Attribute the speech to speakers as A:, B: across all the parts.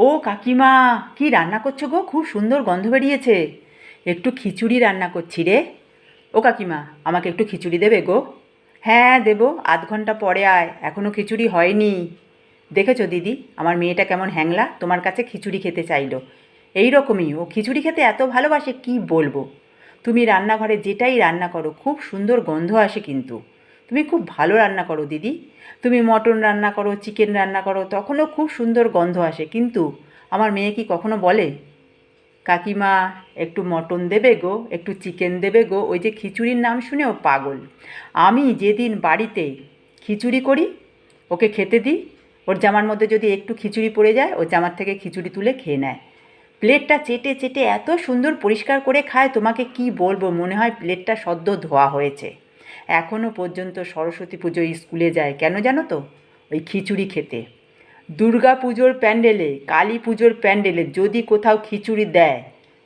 A: ও কাকিমা, কি রান্না করছো গো? খুব সুন্দর গন্ধ বেরিয়েছে। একটু খিচুড়ি রান্না করছি রে। ও কাকিমা, আমাকে একটু খিচুড়ি দেবে গো? হ্যাঁ দেবো, আধ ঘন্টা পরে আয়, এখনও খিচুড়ি হয়নি। দেখেছো দিদি, আমার মেয়েটা কেমন হ্যাংলা, তোমার কাছে খিচুড়ি খেতে চাইলো। এই রকমই, ও খিচুড়ি খেতে এত ভালোবাসে কি বলবো। তুমি রান্নাঘরে যেটাই রান্না করো খুব সুন্দর গন্ধ আসে কিন্তু। তুমি খুব ভালো রান্না করো দিদি। তুমি মটন রান্না করো, চিকেন রান্না করো, তখনও খুব সুন্দর গন্ধ আসে, কিন্তু আমার মেয়ে কি কখনো বলে, কাকিমা একটু মটন দেবে গো, একটু চিকেন দেবে গো? ওই যে খিচুড়ির নাম শুনেও পাগল। আমি যেদিন বাড়িতে খিচুড়ি করি, ওকে খেতে দিই, ওর জামার মধ্যে যদি একটু খিচুড়ি পড়ে যায়, ওর জামার থেকে খিচুড়ি তুলে খেয়ে নেয়। প্লেটটা চেটে চেটে এত সুন্দর পরিষ্কার করে খায়, তোমাকে কি বলবো, মনে হয় প্লেটটা সদ্য ধোয়া হয়েছে। এখনও পর্যন্ত সরস্বতী পুজোয় স্কুলে যায়, কেন জানো তো? ওই খিচুড়ি খেতে। দুর্গা পুজোর প্যান্ডেলে, কালী পুজোর প্যান্ডেলে যদি কোথাও খিচুড়ি দেয়,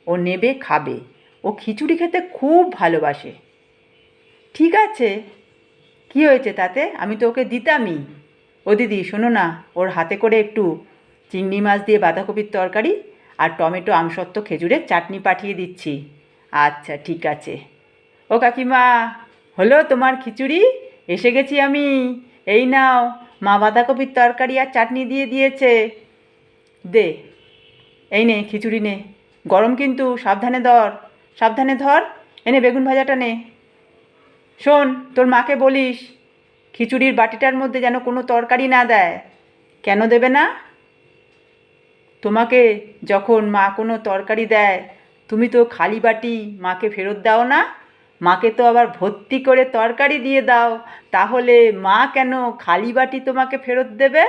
A: ও নেবে, খাবে। ও খিচুড়ি খেতে খুব ভালোবাসে। ঠিক আছে, কী হয়েছে তাতে? আমি তো ওকে দিতামই। ও দিদি শোনো না, ওর হাতে করে একটু চিংড়ি মাছ দিয়ে বাঁধাকপির তরকারি আর টমেটো আমসত্ত্ব খেজুরের চাটনি পাঠিয়ে দিচ্ছি। আচ্ছা ঠিক আছে। ও কাকিমা, হলো তোমার খিচুড়ি? এসে গেছি আমি। এই নাও, মা বাঁধাকপির তরকারি আর চাটনি দিয়ে দিয়েছে। দে, এই নে খিচুড়ি নে। গরম কিন্তু, সাবধানে ধর, সাবধানে ধর। এনে বেগুন ভাজাটা নে। শোন, তোর মাকে বলিস খিচুড়ির বাটিটার মধ্যে যেন কোনো তরকারি না দেয়। কেন দেবে না? তোমাকে যখন মা কোনো তরকারি দেয়, তুমি তো খালি বাটি মাকে ফেরত দাও না, মাকে তো আবার ভর্তি করে তরকারি দিয়ে দাও। তাহলে মা কেন খালি বাটি তোমাকে ফেরত দেবে?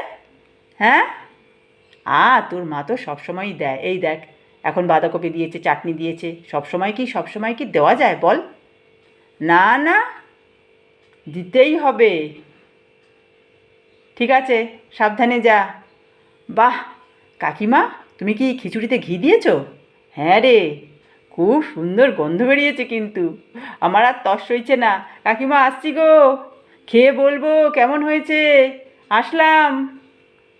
A: হ্যাঁ? তোর মা তো সবসময়ই দেয়। এই দেখ, এখন বাঁধাকপি দিয়েছে, চাটনি দিয়েছে, সবসময় কি দেওয়া যায় বল? না না, দিতেই হবে। ঠিক আছে, সাবধানে যা। বাহ কাকিমা, তুমি কি খিচুড়িতে ঘি দিয়েছো? হ্যাঁ রে, খুব সুন্দর গন্ধ বেরিয়েছে কিন্তু। আমার আর তর সইছে না। কাকিমা আসছি গো, খেয়ে বলবো কেমন হয়েছে। আসলাম।